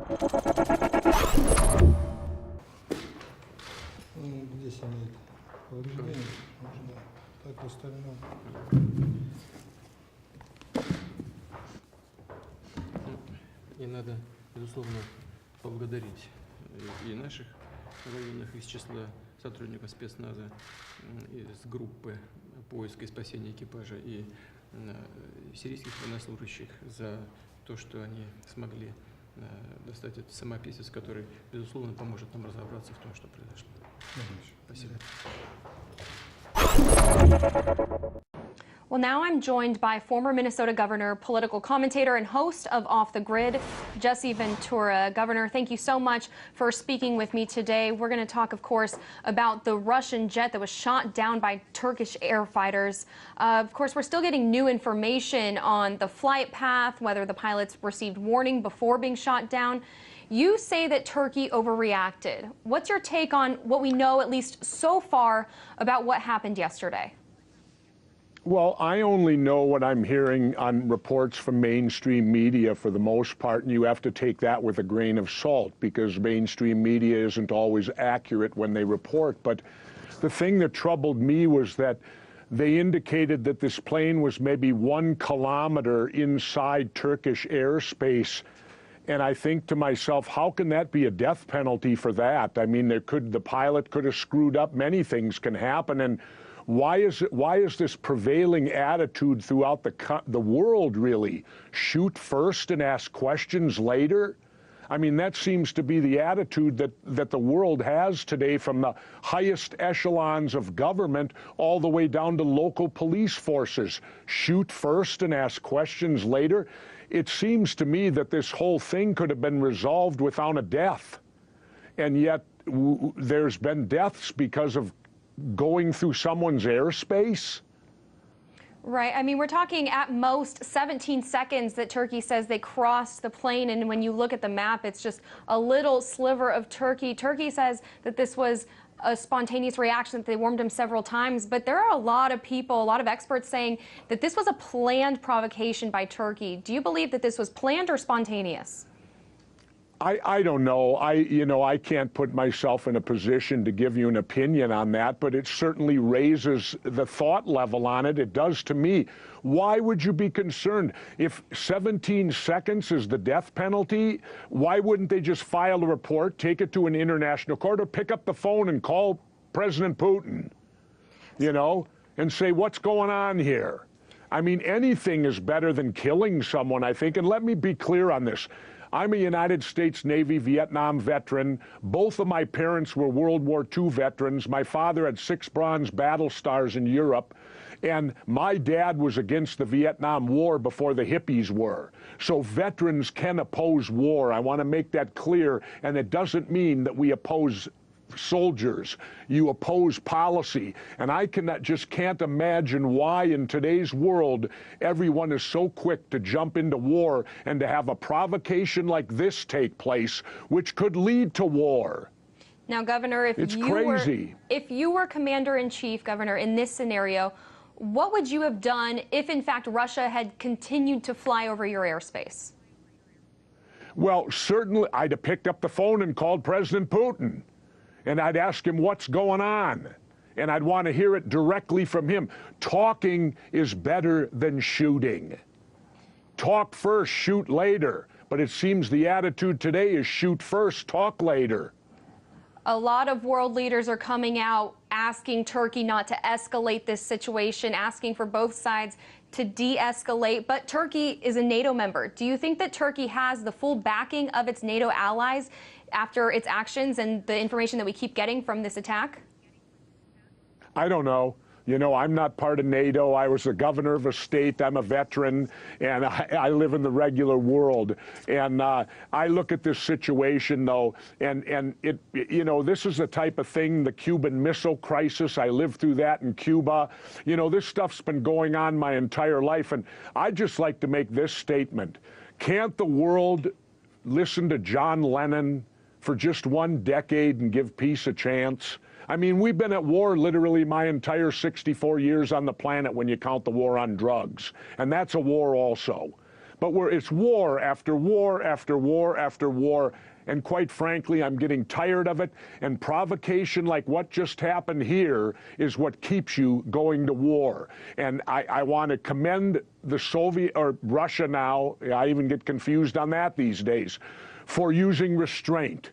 Здесь имеет повреждение, да. Так в остальном. И надо, безусловно, поблагодарить и наших военных из числа сотрудников спецназа, из группы поиска и спасения экипажа, и сирийских военнослужащих за то, что они смогли достать этот самописец, который, безусловно, поможет нам разобраться в том, что произошло. Спасибо. Well, now I'm joined by former Minnesota governor, political commentator, and host of Off the Grid, Jesse Ventura. Governor, thank you so much for speaking with me today. We're going to talk, of course, about the Russian jet that was shot down by Turkish air fighters. Of course, we're still getting new information on the flight path, whether the pilots received warning before being shot down. You say that Turkey overreacted. What's your take on what we know, at least so far, about what happened yesterday? Well, I only know what I'm hearing on reports from mainstream media for the most part, and you have to take that with a grain of salt because mainstream media isn't always accurate when they report. But the thing that troubled me was that they indicated that this plane was maybe 1 kilometer inside Turkish airspace. And I think to myself, how can that be a death penalty for that? I mean, the pilot could have screwed up. Many things can happen. And why is this prevailing attitude throughout the world, really? Shoot first and ask questions later? I mean, that seems to be the attitude that the world has today, from the highest echelons of government all the way down to local police forces. Shoot first and ask questions later. It seems to me that this whole thing could have been resolved without a death. And yet there's been deaths because of going through someone's airspace? Right. I mean, we're talking at most 17 seconds that Turkey says they crossed the plane. And when you look at the map, it's just a little sliver of Turkey. Turkey says that this was a spontaneous reaction, that they warned him several times. But there are a lot of people, a lot of experts saying that this was a planned provocation by Turkey. Do you believe that this was planned or spontaneous? I don't know. I can't put myself in a position to give you an opinion on that, but it certainly raises the thought level on it. It does to me. Why would you be concerned? If 17 seconds is the death penalty, why wouldn't they just file a report, take it to an international court, or pick up the phone and call President Putin, and say, what's going on here? I mean, anything is better than killing someone, I think. And let me be clear on this. I'm a United States Navy Vietnam veteran. Both of my parents were World War II veterans. My father had 6 Bronze Battle Stars in Europe. And my dad was against the Vietnam War before the hippies were. So veterans can oppose war. I want to make that clear. And it doesn't mean that we oppose soldiers. You oppose policy. And I just can't imagine why in today's world everyone is so quick to jump into war and to have a provocation like this take place, which could lead to war. Now, Governor, if you were Commander-in-Chief, Governor, in this scenario, what would you have done if, in fact, Russia had continued to fly over your airspace? Well, certainly I'd have picked up the phone and called President Putin. And I'd ask him what's going on. And I'd want to hear it directly from him. Talking is better than shooting. Talk first, shoot later. But it seems the attitude today is shoot first, talk later. A lot of world leaders are coming out asking Turkey not to escalate this situation, asking for both sides to de-escalate. But Turkey is a NATO member. Do you think that Turkey has the full backing of its NATO allies after its actions and the information that we keep getting from this attack? I don't know. I'm not part of NATO. I was the governor of a state. I'm a veteran, and I live in the regular world. And I look at this situation, though, and it, this is the type of thing, the Cuban Missile Crisis. I lived through that in Cuba. This stuff's been going on my entire life, and I'd just like to make this statement. Can't the world listen to John Lennon for just 1 decade and give peace a chance? I mean, we've been at war literally my entire 64 years on the planet when you count the war on drugs. And that's a war also. But it's war after war after war after war. And quite frankly, I'm getting tired of it. And provocation like what just happened here is what keeps you going to war. And I want to commend the Soviet, or Russia now, I even get confused on that these days, for using restraint.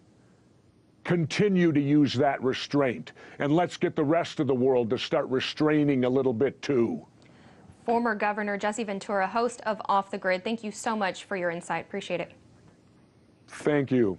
Continue to use that restraint. And let's get the rest of the world to start restraining a little bit too. Former Governor Jesse Ventura, host of Off the Grid, thank you so much for your insight. Appreciate it. Thank you.